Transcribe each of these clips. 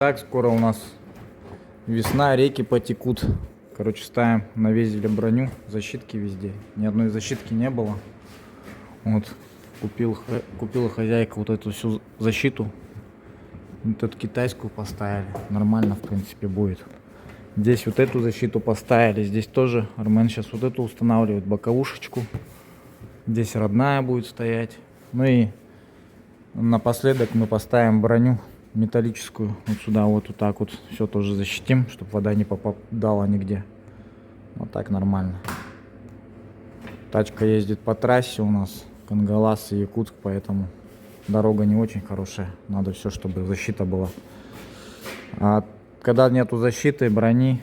Так, скоро у нас весна, реки потекут. Короче, ставим на везеле броню, защитки везде. Ни одной защитки не было. Вот, купила хозяйка вот эту всю защиту. Вот эту китайскую поставили. Нормально, в принципе, будет. Здесь вот эту защиту поставили. Здесь тоже Армен сейчас вот эту устанавливает, боковушечку. Здесь родная будет стоять. Ну и напоследок мы поставим броню металлическую вот сюда, вот так вот. Все тоже защитим, чтобы вода не попадала нигде. Вот так нормально. Тачка ездит по трассе у нас Кангалас и Якутск, поэтому дорога не очень хорошая. Надо все, чтобы защита была. А когда нету защиты, брони,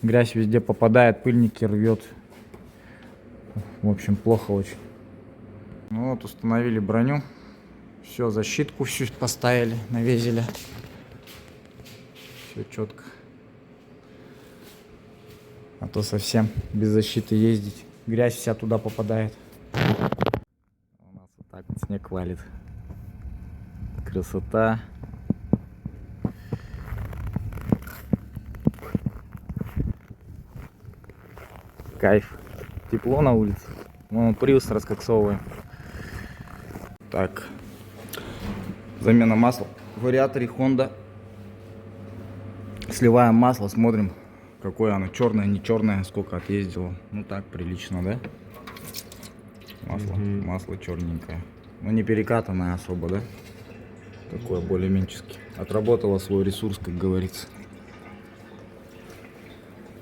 грязь везде попадает, пыльники рвет. В общем, плохо очень. Ну вот, установили броню. Все, защитку всю поставили, навесили. Все четко. А то совсем без защиты ездить. Грязь вся туда попадает. У нас вот так вот снег валит. Красота. Кайф. Тепло на улице. Вон Приус раскоксовываем. Так. Замена масла в вариаторе Honda. Сливаем масло, смотрим, какое оно, черное, не черное, сколько отъездило. Ну так, прилично, да? Масло черненькое. Но не перекатанное особо, да? Такое более-менчески. Отработало свой ресурс, как говорится.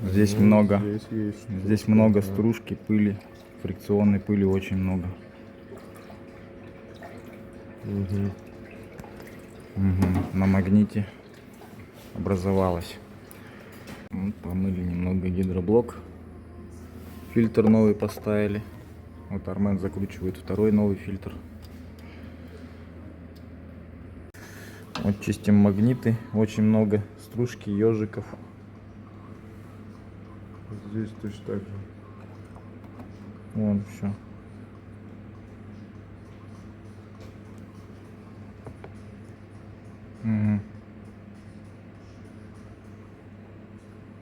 Здесь много. Здесь много стружки, пыли. Фрикционной пыли очень много. На магните образовалась. Вот, помыли немного гидроблок. Фильтр новый поставили. Вот Армен закручивает второй новый фильтр. Вот чистим магниты. Очень много стружки, ежиков. Здесь точно так же. Вон все.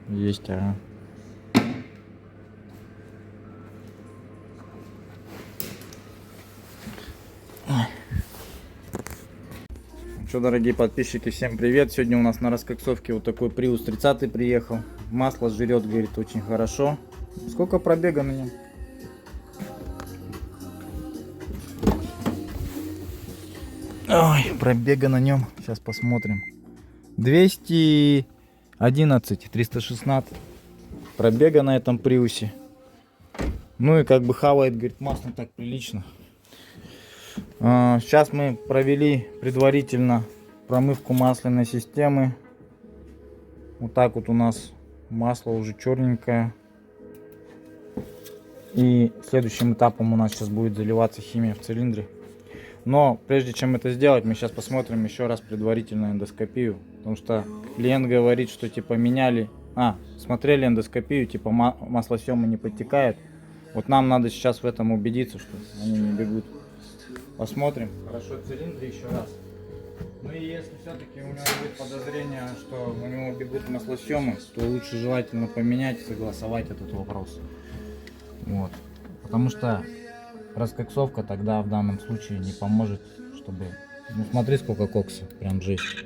Есть, ага. Что, дорогие подписчики, всем привет. Сегодня у нас на раскоксовке вот такой Prius 30 приехал. Масло жрет, говорит, очень хорошо. Сколько пробега на нем? Ой, пробега на нем. Сейчас посмотрим. 211, 316 пробега на этом Приусе. Ну и как бы хавает, говорит, масло так прилично. Сейчас мы провели предварительно промывку масляной системы. Вот так вот у нас масло уже черненькое. И следующим этапом у нас сейчас будет заливаться химия в цилиндре. Но прежде чем это сделать, мы сейчас посмотрим еще раз предварительно эндоскопию. Потому что клиент говорит, что типа меняли, смотрели эндоскопию, типа маслосъемы не подтекает. Вот нам надо сейчас в этом убедиться, что они не бегут. Посмотрим. Хорошо, цилиндр еще раз. Ну и если все-таки у него будет подозрение, что у него бегут маслосъемы, то лучше желательно поменять, согласовать этот вопрос. Вот. Потому что раскоксовка тогда в данном случае не поможет, чтобы... Ну смотри, сколько кокса, прям жесть.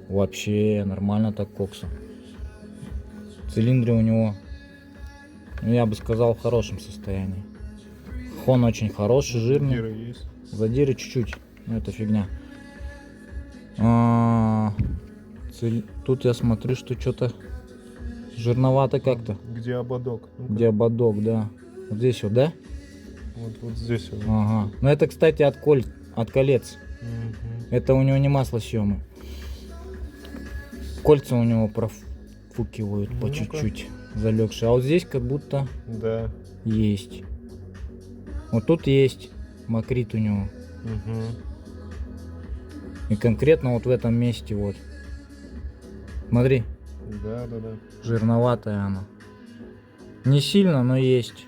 Вообще нормально так кокса. Цилиндры у него, ну я бы сказал, в хорошем состоянии. Хон очень хороший, жирный. Задиры чуть-чуть, но это фигня. Тут я смотрю, что что-то жирновато как-то. Где ободок? Где ободок, да. Вот здесь вот, да? Вот здесь вот. Ага. Ну это, кстати, от колец. Это у него не маслосъемы. Кольца у него профукивают по чуть-чуть, залегшие. А вот здесь как будто есть. Вот тут есть мокрит у него. И конкретно вот в этом месте вот. Смотри. Да. Жирноватая она. Не сильно, но есть.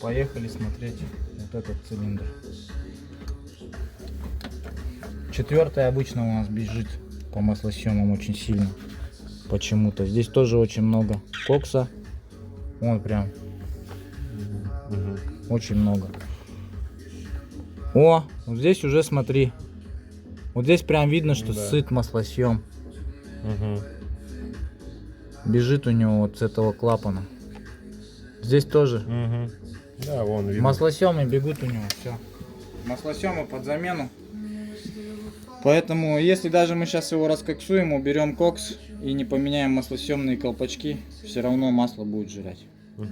Поехали смотреть вот этот цилиндр. 4-й обычно у нас бежит по маслосъемам очень сильно. Почему-то. Здесь тоже очень много кокса. Вон прям. Очень много. О, вот здесь уже смотри. Вот здесь прям видно, что Да. сыт маслосъем. Угу. Бежит у него вот с этого клапана. Здесь тоже. Угу. Да, вон видно. Маслосъемы бегут у него. Все. Маслосъемы под замену. Поэтому, если даже мы сейчас его раскоксуем, уберем кокс и не поменяем маслосъемные колпачки, все равно масло будет жрать.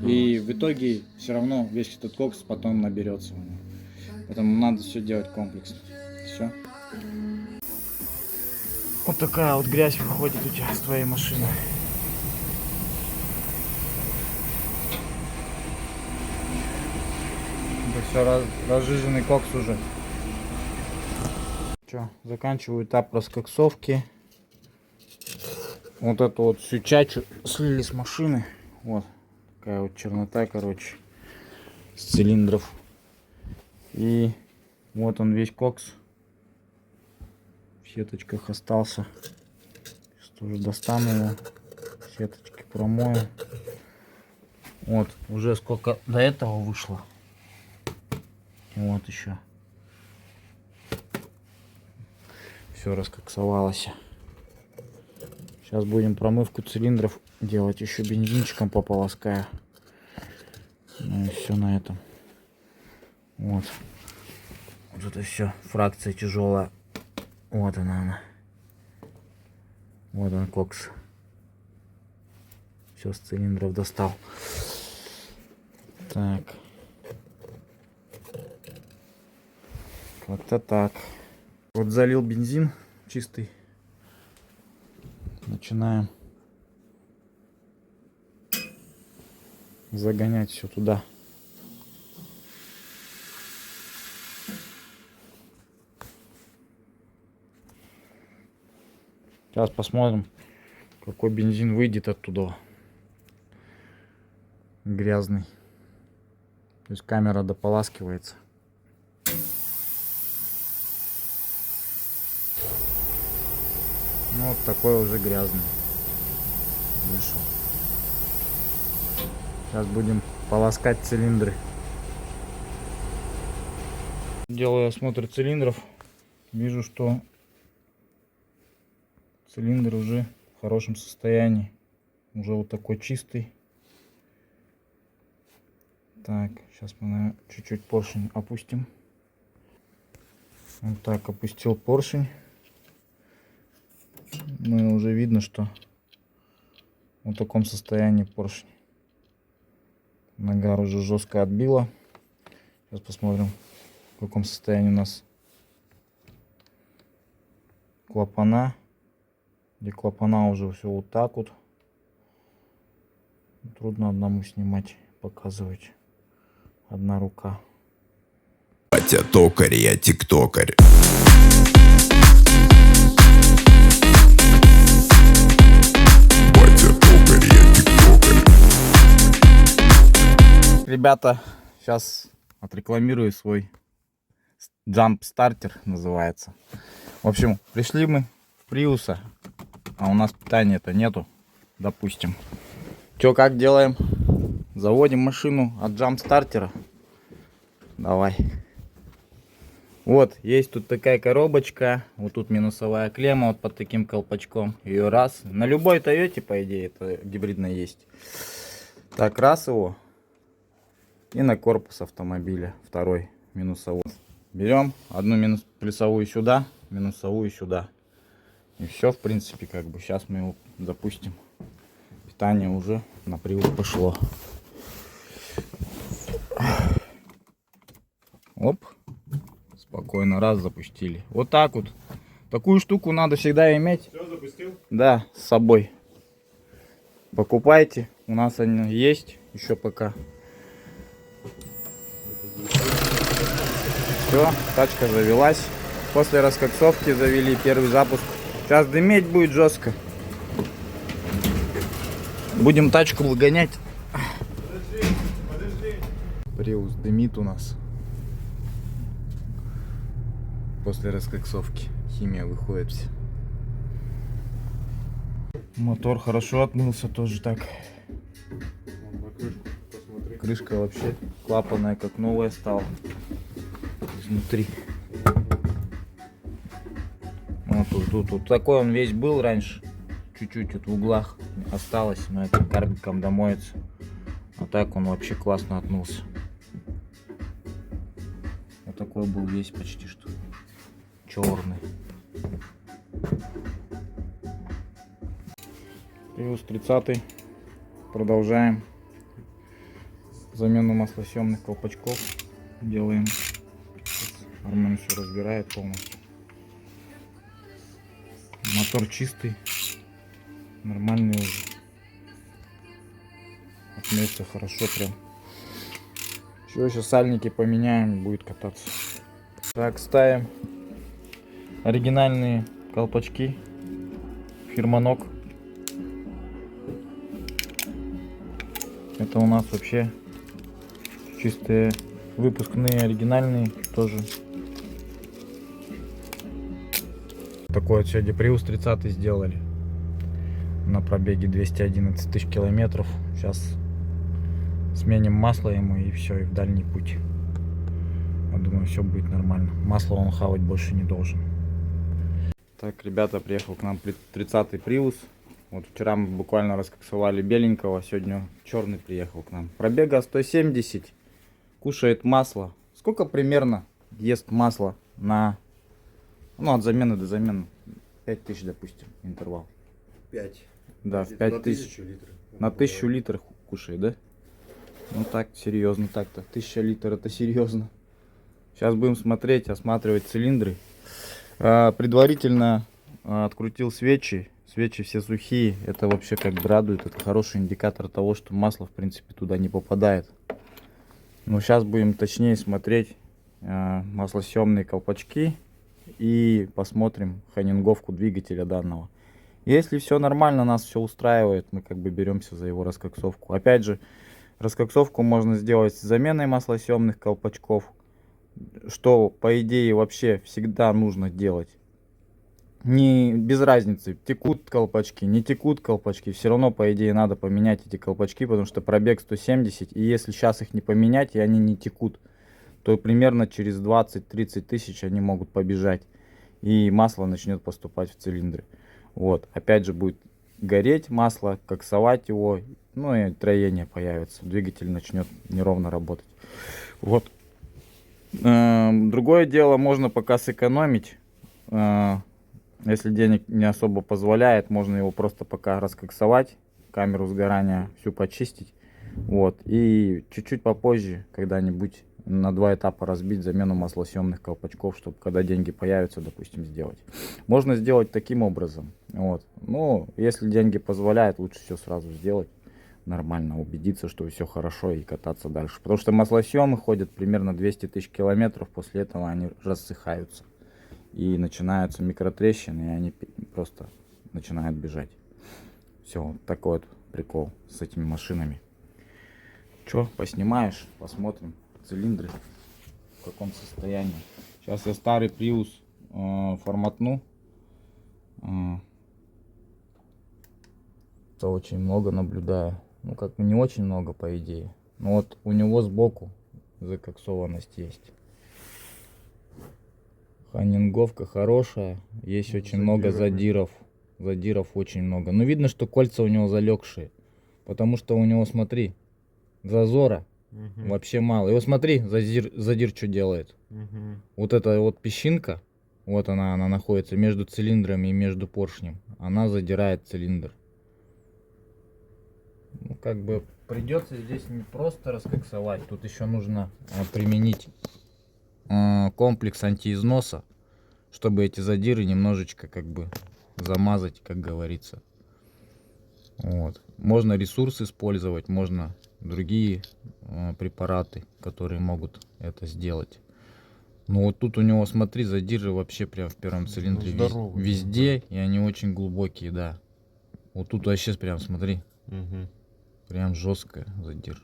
И в итоге все равно весь этот кокс потом наберется у него. Поэтому надо все делать комплексно. Все. Вот такая вот грязь выходит у тебя с твоей машины. Это все разжиженный кокс уже. Че, заканчиваю этап раскоксовки. Вот эту вот всю чачу слили с машины. Вот такая вот чернота, короче, с цилиндров. И вот он весь кокс в сеточках остался. Сейчас тоже достану его, сеточки промою. Вот уже сколько до этого вышло. И вот еще. Все раскоксовалось. Сейчас будем промывку цилиндров делать. Еще бензинчиком пополоскаю. Ну и все на этом. Вот. Вот это все. Фракция тяжелая. Вот она. Вот он кокс. Все с цилиндров достал. Так. Как-то так. Вот залил бензин чистый. Начинаем загонять все туда. Сейчас посмотрим, какой бензин выйдет оттуда. Грязный. То есть камера дополаскивается. Ну, вот такой уже грязный вышел. Сейчас будем полоскать цилиндры. Делаю осмотр цилиндров. Вижу, что цилиндр уже в хорошем состоянии. Уже вот такой чистый. Так, сейчас мы, наверное, чуть-чуть поршень опустим. Вот так, опустил поршень. Ну и уже видно, что в таком состоянии поршень. Нагар уже жестко отбила. Сейчас посмотрим, в каком состоянии у нас клапана. Где клапана уже все вот так вот. Трудно одному снимать, показывать. Одна рука. Батя токарь, я тиктокарь. Батя токарь, я тиктокарь. Ребята, сейчас отрекламирую свой Jump Starter, называется. В общем, пришли мы в Приуса, а у нас питания-то нету, допустим. Че, как делаем? Заводим машину от Jump Стартера. Давай. Вот, есть тут такая коробочка. Вот тут минусовая клемма вот под таким колпачком. Ее раз. На любой Тойоте, по идее, это гибридно есть. Так, раз его. И на корпус автомобиля. Второй минусовой. Берем одну плюсовую сюда, минусовую сюда. И все, в принципе, как бы. Сейчас мы его запустим. Питание уже на привод пошло. Оп. Спокойно, раз запустили. Вот так вот. Такую штуку надо всегда иметь. Все, запустил? Да, с собой. Покупайте. У нас они есть еще пока. Все, тачка завелась. После раскоксовки завели первый запуск. Сейчас дыметь будет жестко. Будем тачку выгонять. Приус дымит у нас. после раскоксовки. Химия выходит вся. Мотор хорошо отмылся тоже так. На крышку посмотри. Крышка вообще клапанная, как новая стала. Изнутри. Вот тут такой он весь был раньше. Чуть-чуть вот в углах осталось, но это карбиком домоется. А так он вообще классно отмылся. Вот такой был весь почти что черный. Prius 30. Продолжаем замену маслосъемных колпачков. Делаем. Армен все разбирает полностью. Мотор чистый. Нормальный уже. Отмылся хорошо прям. Все, сейчас сальники поменяем, будет кататься. Так, ставим оригинальные колпачки. Фирманок. Это у нас вообще чистые выпускные, оригинальные тоже. Такой вот сегодня Prius 30 сделали. На пробеге 211 тысяч километров. Сейчас сменим масло ему и все, и в дальний путь. Я думаю, все будет нормально. Масло он хавать больше не должен. Так, ребята, приехал к нам 30-й Prius. Вот вчера мы буквально раскоксовали беленького, сегодня черный приехал к нам. Пробега 170, кушает масло. Сколько примерно ест масло на, ну, от замены до замены? 5000, допустим, интервал. 5. Да, в 5000. На 1000 литров кушает, да? Ну так, серьезно так-то. 1000 литров это серьезно. Сейчас будем смотреть, осматривать цилиндры. Предварительно открутил свечи. Свечи все сухие. Это вообще как бы радует. Это хороший индикатор того, что масло в принципе туда не попадает. Но сейчас будем точнее смотреть маслосъемные колпачки. И посмотрим ханинговку двигателя данного. Если все нормально, нас все устраивает, мы как бы беремся за его раскоксовку. Опять же, раскоксовку можно сделать с заменой маслосъемных колпачков, что по идее вообще всегда нужно делать. Не без разницы, текут колпачки, не текут колпачки, все равно по идее надо поменять эти колпачки, потому что пробег 170, и если сейчас их не поменять и они не текут, то примерно через 20-30 тысяч они могут побежать, и масло начнет поступать в цилиндры. Вот, опять же будет гореть масло, коксовать его, ну и троение появится, двигатель начнет неровно работать. Вот. Другое дело, можно пока сэкономить, если денег не особо позволяет, можно его просто пока раскоксовать, камеру сгорания всю почистить, вот, и чуть-чуть попозже когда-нибудь на 2 этапа разбить замену маслосъемных колпачков, чтобы когда деньги появятся, допустим, сделать. Можно сделать таким образом. Вот. Ну, если деньги позволяют, лучше все сразу сделать нормально, убедиться, что все хорошо и кататься дальше. Потому что маслосъемы ходят примерно 200 тысяч километров, после этого они рассыхаются. И начинаются микротрещины, и они просто начинают бежать. Все, вот такой вот прикол с этими машинами. Че, поснимаешь, посмотрим цилиндры, в каком состоянии. Сейчас я старый Prius форматну. Это очень много наблюдаю. Ну, как бы не очень много, по идее. Но вот у него сбоку закоксованность есть. Ханинговка хорошая. Есть очень много задиров. Задиров очень много. Но видно, что кольца у него залегшие. Потому что у него, смотри, зазора вообще мало. И вот смотри, задир что делает. Вот эта вот песчинка, вот она находится между цилиндрами и между поршнем. Она задирает цилиндр. Ну, как бы придется здесь не просто раскоксовать. Тут еще нужно применить комплекс антиизноса, чтобы эти задиры немножечко как бы замазать, как говорится. Вот. Можно ресурс использовать, можно другие препараты, которые могут это сделать. Но вот тут у него, смотри, задиры вообще прям в первом цилиндре везде, и они очень глубокие, да. Вот тут вообще прям, смотри, прям жесткая задир.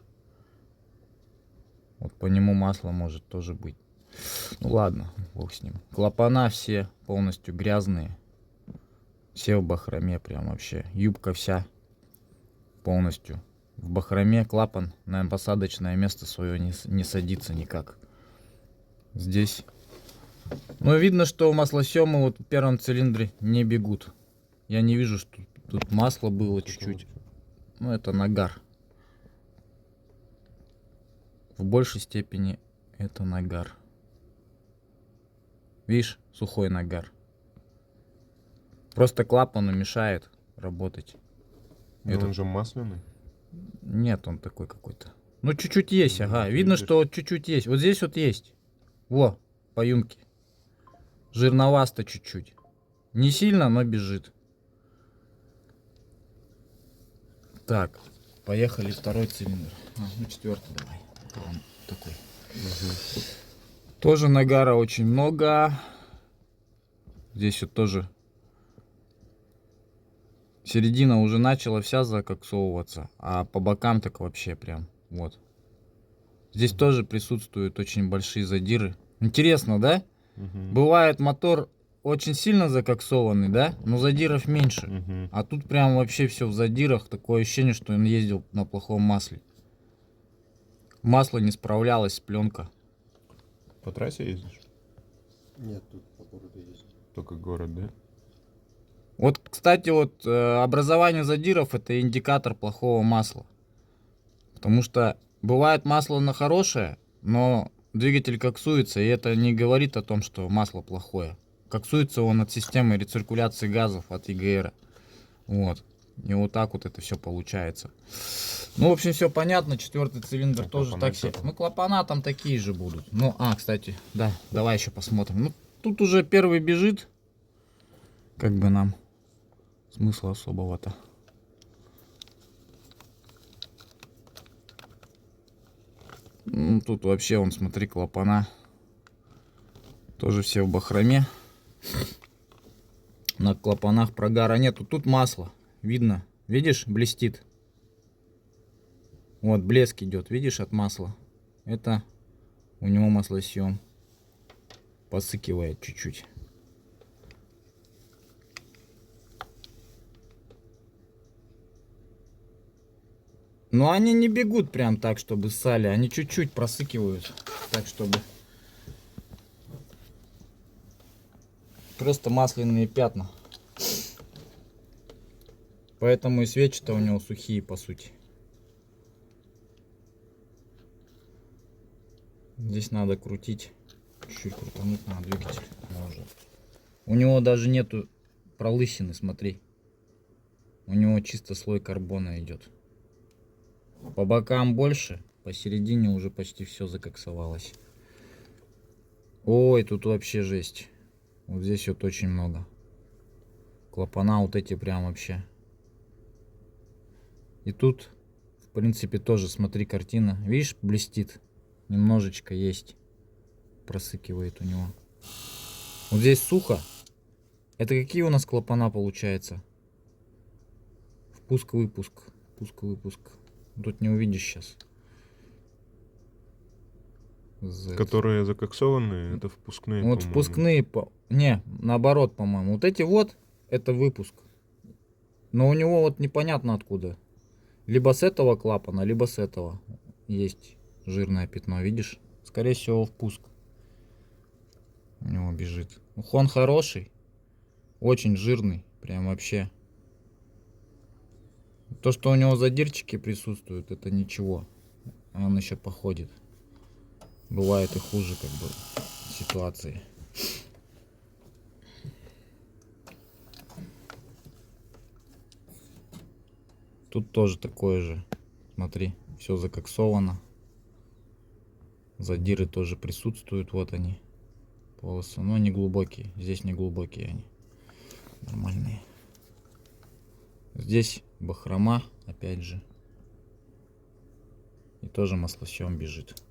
Вот по нему масло может тоже быть. Ну ладно, бог с ним. Клапана все полностью грязные. Все в бахроме прям вообще. Юбка вся полностью в бахроме. Клапан на посадочное место свое не садится никак. Здесь. Ну видно, что маслосъемы вот в первом цилиндре не бегут. Я не вижу, что тут масло было чуть-чуть. Ну это нагар. В большей степени это нагар. Видишь, сухой нагар. Просто клапану мешает работать. Но он же масляный. Нет, он такой какой-то. Ну, чуть-чуть есть, ага. Видно, видишь. что вот чуть-чуть есть. Вот здесь вот есть. Во, по юмке. Жирновасто чуть-чуть. Не сильно, но бежит. Так, поехали второй цилиндр. Ну, четвертый давай. Вот он такой. Тоже нагара очень много. Здесь вот тоже середина уже начала вся закоксовываться, а по бокам так вообще прям вот. Здесь тоже присутствуют очень большие задиры. Интересно, да? Бывает мотор очень сильно закоксованный, да? Но задиров меньше. А тут прям вообще все в задирах. Такое ощущение, что он ездил на плохом масле. Масло не справлялось, пленка. По трассе ездишь? Нет, тут по городу есть. Только город, да? Вот, кстати, вот образование задиров это индикатор плохого масла. Потому что бывает масло на хорошее, но двигатель коксуется, и это не говорит о том, что масло плохое. Коксуется он от системы рециркуляции газов, от ЕГР. Вот. И вот так вот это все получается. Ну, в общем, все понятно. Четвертый цилиндр А тоже клапана так себе. как? Ну, клапана там такие же будут. Ну, кстати, да, давай еще посмотрим. Ну, тут уже первый бежит. Как бы нам смысла особого-то. Ну, тут вообще, вон, смотри, клапана. Тоже все в бахроме. На клапанах прогара нету. Тут масло. Видно. Видишь, блестит. Вот, блеск идет. Видишь, от масла. Это у него маслосъем. Посыкивает чуть-чуть. Но они не бегут прям так, чтобы ссали. Они чуть-чуть просыкивают. Так, чтобы... Просто масляные пятна. Поэтому и свечи-то у него сухие, по сути. Здесь надо крутить. Чуть-чуть крутануть на двигатель. У него даже нету пролысины, смотри. У него чисто слой карбона идет. По бокам больше, посередине уже почти все закоксовалось. Ой, тут вообще жесть. Вот здесь вот очень много. Клапана вот эти прям вообще. И тут, в принципе, тоже, смотри, картина. Видишь, блестит. Немножечко есть. Просыкивает у него. Вот здесь сухо. Это какие у нас клапана получается? Впуск-выпуск. Впуск-выпуск. Тут не увидишь сейчас. Которые закоксованные, это впускные, Вот по-моему. впускные, не, наоборот, по-моему. Вот эти вот, это выпуск. Но у него вот непонятно откуда. Либо с этого клапана, либо с этого есть жирное пятно, видишь? Скорее всего, впуск. У него бежит. Хон хороший, очень жирный, прям вообще. То, что у него задирчики присутствуют, это ничего. Он еще походит. Бывает и хуже, как бы, ситуации. Тут тоже такое же. Смотри, все закоксовано. Задиры тоже присутствуют. Вот они. Полосы. Но не глубокие. Здесь не глубокие они. Нормальные. Здесь бахрома, опять же. И тоже маслосъем бежит.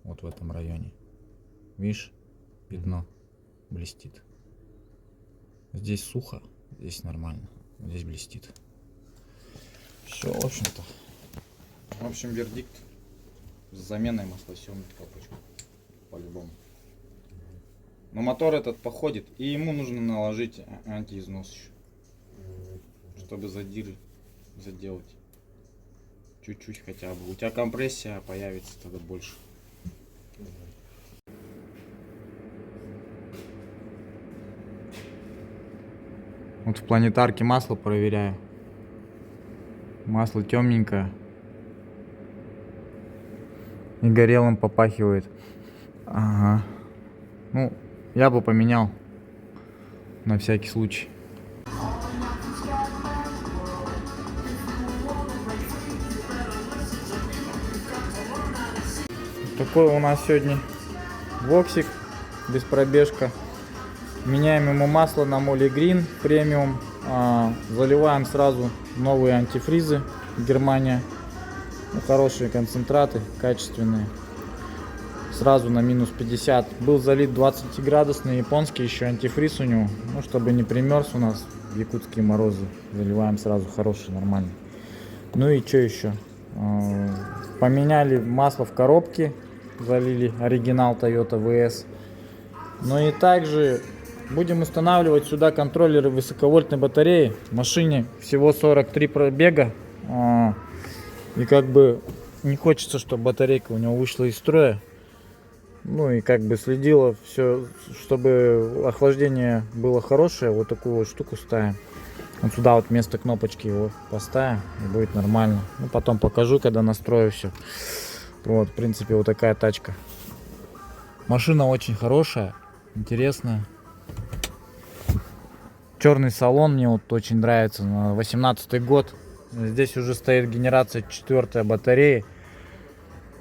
Вот в этом районе. Видишь? Пятно блестит. Здесь сухо, здесь нормально. Здесь блестит. Все, в общем-то. В общем, вердикт с заменой маслосъемных колпачков. По-любому. Но мотор этот походит, и ему нужно наложить антиизнос еще, чтобы задиры заделать. Чуть-чуть хотя бы. У тебя компрессия появится тогда больше. Вот в планетарке масло проверяю. Масло темненькое. И горелым попахивает. Ага. Ну, я бы поменял. На всякий случай. Такой у нас сегодня воксик без пробежка. Меняем ему масло на Moly Green премиум. Заливаем сразу новые антифризы. Германия. Ну, хорошие концентраты, качественные. Сразу на минус 50. Был залит 20-градусный японский еще антифриз у него. Ну, чтобы не примерз у нас в якутские морозы. Заливаем сразу хороший, нормальный. Ну и что еще? Поменяли масло в коробке. Залили оригинал Toyota VS. Ну и также будем устанавливать сюда контроллеры высоковольтной батареи. В машине всего 43 пробега. И как бы не хочется, чтобы батарейка у него вышла из строя. Ну и как бы следила все, чтобы охлаждение было хорошее. Вот такую вот штуку ставим. Вот сюда вот вместо кнопочки его поставим, и будет нормально. Ну потом покажу, когда настрою все. Вот, в принципе, вот такая тачка. Машина очень хорошая, интересная. Черный салон мне вот очень нравится. На 18-й год. Здесь уже стоит генерация 4 батареи.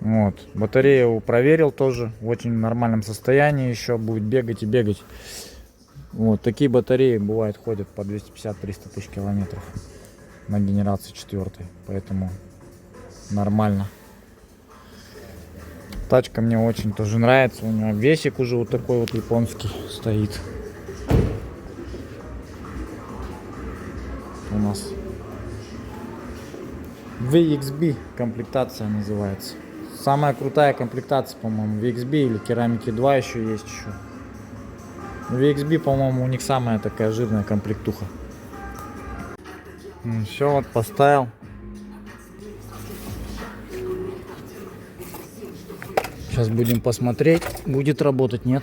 Вот. Батарею проверил тоже. В очень нормальном состоянии. Еще будет бегать и бегать. Вот. Такие батареи бывают ходят по 250-300 тысяч километров. На генерации 4. Поэтому нормально. Тачка мне очень тоже нравится. У него весик уже вот такой вот японский стоит. У нас VXB комплектация называется. Самая крутая комплектация, по-моему, VXB или Керамики 2 еще есть еще. VXB, по-моему, у них самая такая жирная комплектуха. Все, вот поставил. Сейчас будем посмотреть, будет работать, нет.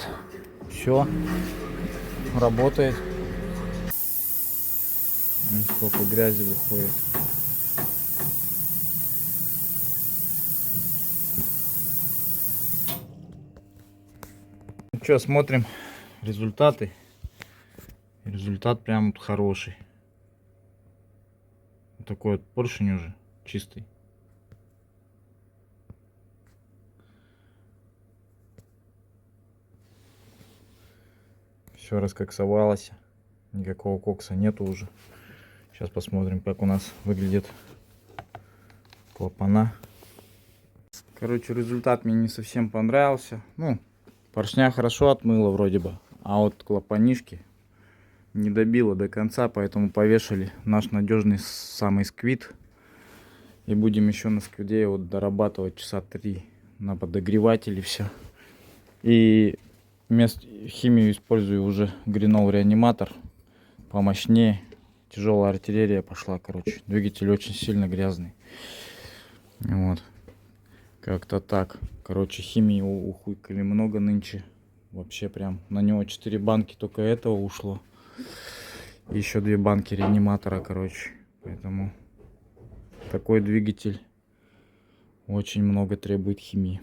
Все, работает. Сколько грязи выходит. Ну что, смотрим результаты. Результат прям хороший. Вот такой вот поршень уже чистый. Все раскоксовалось. Никакого кокса нету уже. Сейчас посмотрим, как у нас выглядит клапана. Короче, результат мне не совсем понравился. Ну, поршня хорошо отмыло вроде бы. А вот клапанишки не добило до конца, поэтому повешали наш надежный самый сквид. И будем еще на сквиде вот дорабатывать часа 3 на подогревателе все. И вместо химию использую уже Гринол реаниматор помощнее. Тяжелая артиллерия пошла, короче. Двигатель очень сильно грязный. Вот. Как-то так. Короче, химии ухуйкали много нынче. Вообще прям на него 4 банки только этого ушло. И еще 2 банки реаниматора, короче. Поэтому такой двигатель очень много требует химии.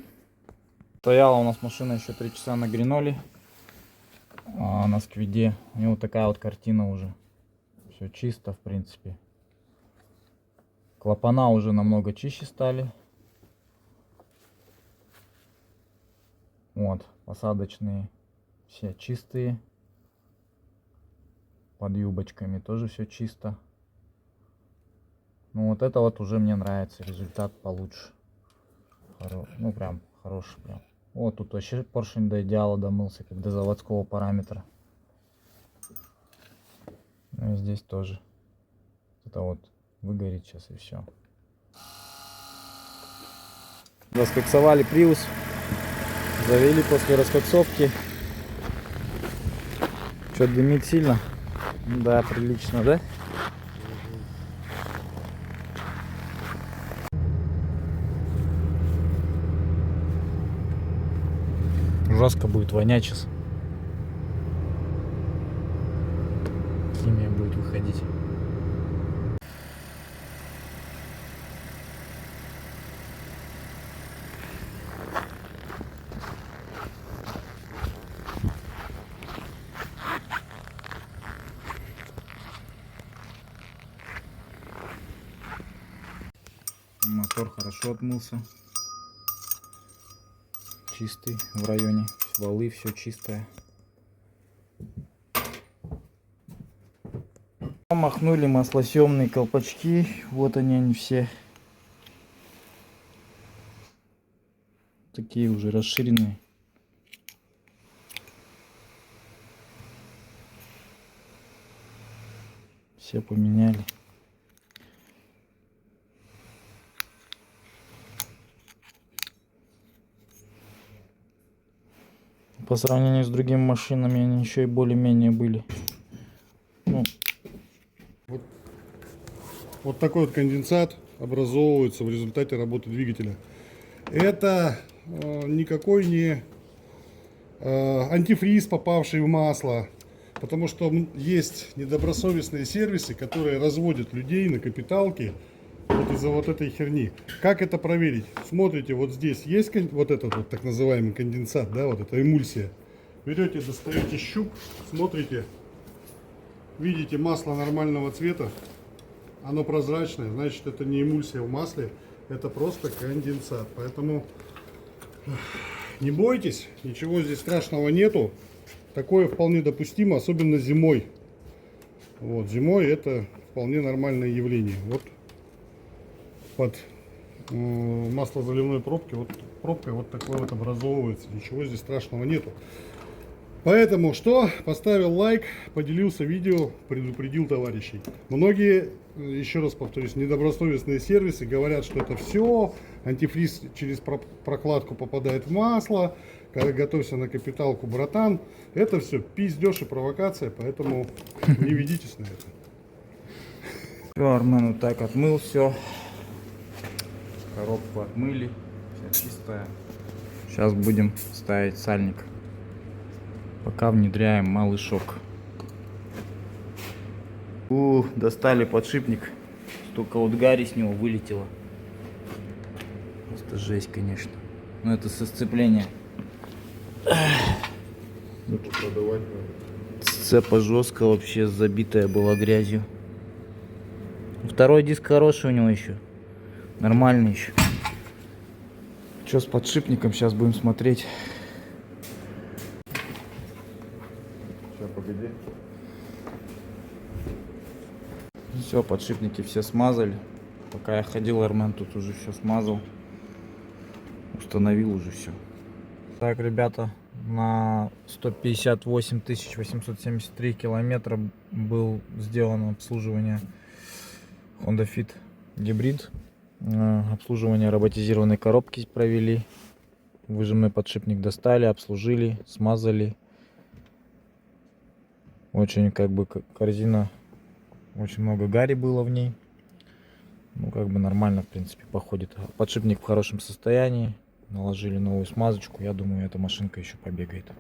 Стояла у нас машина еще 3 часа на Гриноле. На сквиде. И вот такая вот картина уже. Все чисто, в принципе. Клапана уже намного чище стали. Вот, посадочные все чистые. Под юбочками тоже все чисто. Ну вот это вот уже мне нравится. Результат получше. Ну прям хороший прям. Вот тут вообще поршень до идеала домылся, как до заводского параметра. Ну и здесь тоже. Это вот выгорит сейчас и все. Раскоксовали Prius. Завели после раскоксовки. Что, дымит сильно? Да, прилично, да? Жестко будет вонять сейчас. Химия будет выходить. Мотор хорошо отмылся. Чистый в районе. Валы все чистое. Махнули маслосъемные колпачки. Вот они все. Такие уже расширенные. Все поменяли. По сравнению с другими машинами они еще и более-менее были. Ну, Вот такой вот конденсат образовывается в результате работы двигателя. Это никакой не антифриз, попавший в масло. Потому что есть недобросовестные сервисы, которые разводят людей на капиталке вот из-за вот этой херни. Как это проверить? Смотрите, вот здесь есть вот этот вот так называемый конденсат, да, вот эта эмульсия. Берете, достаете щуп, смотрите, видите масло нормального цвета, оно прозрачное, значит это не эмульсия в масле, это просто конденсат. Поэтому не бойтесь, ничего здесь страшного нету. Такое вполне допустимо, особенно зимой. Вот, зимой это вполне нормальное явление. Вот под маслозаливной пробкой вот такой вот образовывается. Ничего здесь страшного нету. Поэтому что? Поставил лайк, поделился видео, предупредил товарищей. Многие, еще раз повторюсь, недобросовестные сервисы говорят, что это все, антифриз через прокладку попадает в масло, готовься на капиталку, братан. Это все пиздеж и провокация, поэтому не ведитесь на это. все, Армен вот так отмыл все. Коробку отмыли, вся чистая. Сейчас будем ставить сальник. Пока внедряем малышок. Достали подшипник. Столько вот гари с него вылетело. Просто жесть, конечно. Но это со сцепления. Сцепа жестко вообще забитая была грязью. Второй диск хороший у него еще. Нормальный еще. Что с подшипником? Сейчас будем смотреть. Сейчас, погоди. Все, подшипники все смазали. Пока я ходил, Армен тут уже все смазал. Установил уже все. Так, ребята, на 158 873 километра был сделано обслуживание Honda Fit Hybrid. Обслуживание роботизированной коробки провели. Выжимной подшипник достали, обслужили, смазали. Очень как бы корзина, очень много гари было в ней. Ну как бы нормально в принципе походит. Подшипник в хорошем состоянии. Наложили новую смазочку. Я думаю, эта машинка еще побегает.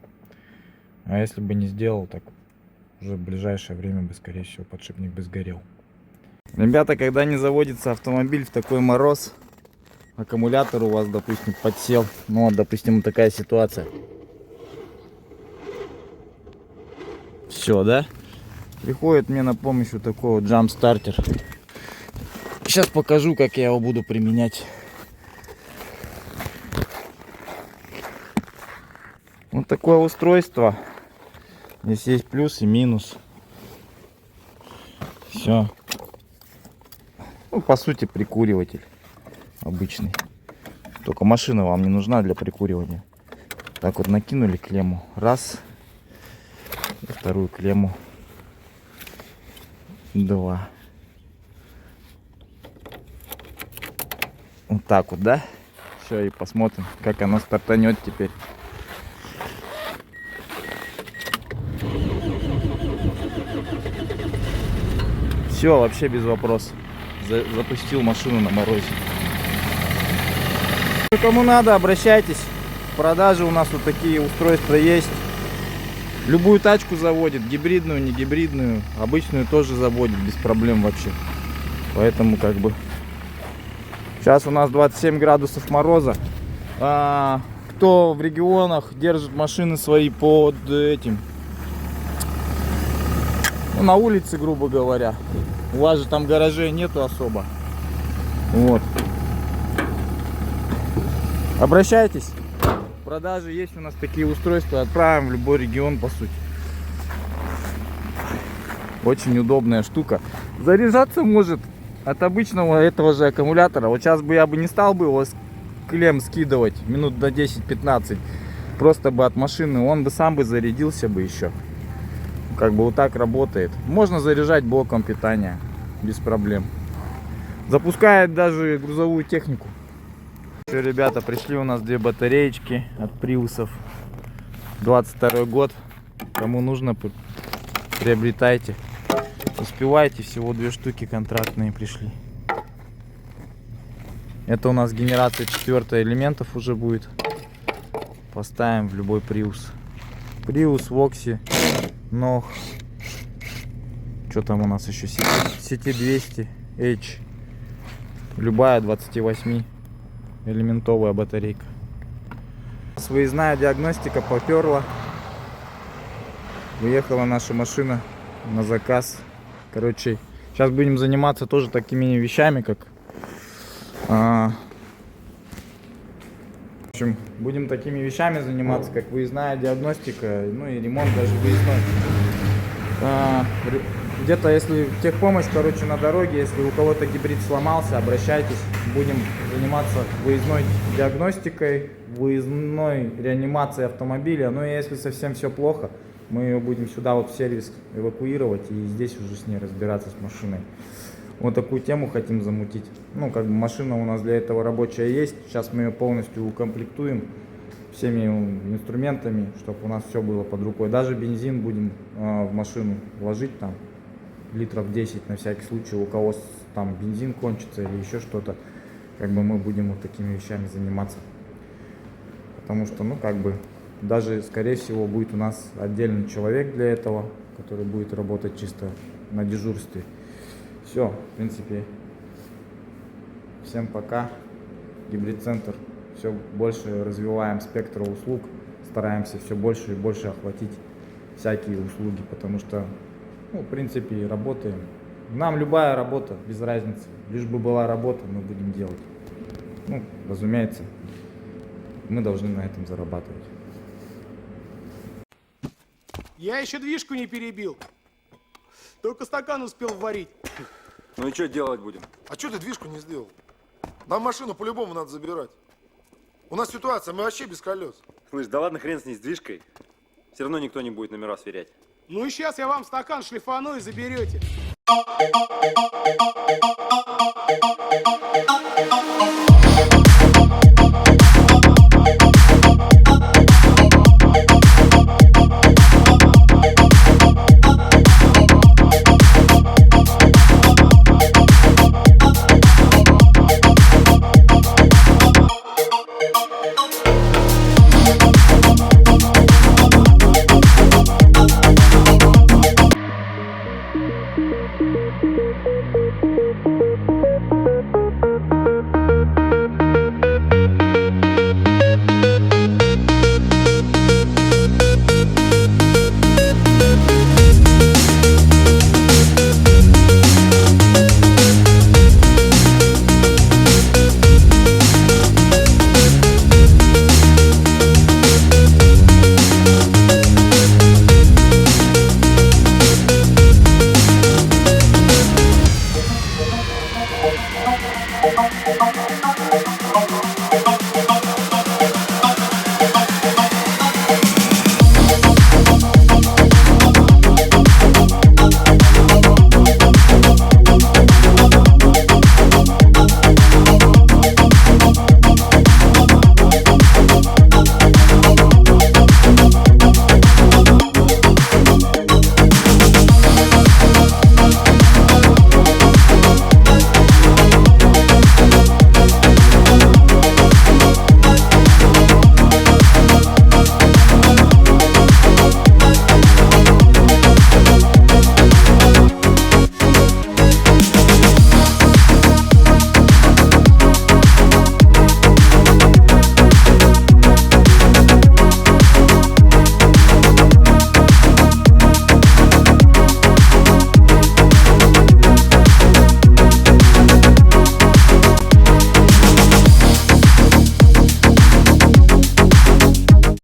А если бы не сделал, так уже в ближайшее время бы, скорее всего, подшипник бы сгорел. Ребята, когда не заводится автомобиль в такой мороз, аккумулятор у вас, допустим, подсел. Ну вот, допустим, такая ситуация. Все, да? Приходит мне на помощь вот такой вот джамп-стартер. Сейчас покажу, как я его буду применять. Вот такое устройство. Здесь есть плюс и минус. Все. Ну, по сути, прикуриватель обычный. Только машина вам не нужна для прикуривания. Так вот накинули клемму. Раз. И вторую клемму. Два. Вот так вот, да? Все, и посмотрим, как оно стартанет теперь. Все, вообще без вопросов. Запустил машину на морозе. Кому надо, обращайтесь. В продаже у нас вот такие устройства есть. Любую тачку заводит, гибридную, не гибридную, обычную тоже заводит без проблем вообще. Поэтому как бы сейчас у нас 27 градусов мороза. Кто в регионах держит машины свои под этим, ну, на улице, грубо говоря. У вас же там гаражей нету особо. Вот. Обращайтесь. В продаже есть у нас такие устройства. Отправим в любой регион, по сути. Очень удобная штука. Заряжаться может от обычного этого же аккумулятора. Вот сейчас бы я бы не стал бы его с клем скидывать минут до 10-15. Просто бы от машины. Он бы сам бы зарядился бы еще. Как бы вот так работает. Можно заряжать блоком питания без проблем. Запускает даже грузовую технику. Все, ребята, пришли у нас две батареечки от приусов. 22 год. Кому нужно, приобретайте. Успевайте, всего 2 штуки контрактные пришли. Это у нас генерация 4 элементов уже будет. Поставим в любой приус. Приус, Вокси, Нох. Что там у нас еще? Сети 200 H. Любая 28 элементовая батарейка. Выездная диагностика поперла. Уехала наша машина на заказ. Короче, сейчас будем заниматься тоже такими вещами, как в общем, будем такими вещами заниматься, как выездная диагностика, ну и ремонт даже выездной. Где-то, если техпомощь, короче, на дороге, если у кого-то гибрид сломался, обращайтесь. Будем заниматься выездной диагностикой, выездной реанимацией автомобиля. Ну и если совсем все плохо, мы ее будем сюда вот в сервис эвакуировать и здесь уже с ней разбираться, с машиной. Вот такую тему хотим замутить. Ну, как бы машина у нас для этого рабочая есть. Сейчас мы ее полностью укомплектуем всеми инструментами, чтобы у нас все было под рукой. Даже бензин будем в машину вложить там литров 10 на всякий случай, у кого там бензин кончится или еще что-то. Как бы мы будем вот такими вещами заниматься. Потому что, ну, как бы, даже, скорее всего, будет у нас отдельный человек для этого, который будет работать чисто на дежурстве. Все, в принципе, всем пока. Гибрид-центр. Все больше развиваем спектр услуг, стараемся все больше и больше охватить всякие услуги, потому что, ну, в принципе, работаем. Нам любая работа, без разницы. Лишь бы была работа, мы будем делать. Ну, разумеется, мы должны на этом зарабатывать. Я еще движку не перебил. Только стакан успел варить. Ну и что делать будем? А что ты движку не сделал? Нам машину по-любому надо забирать. У нас ситуация, мы вообще без колес. Слышь, да ладно, хрен с ней, с движкой. Все равно никто не будет номера сверять. Ну и сейчас я вам стакан шлифану и заберете.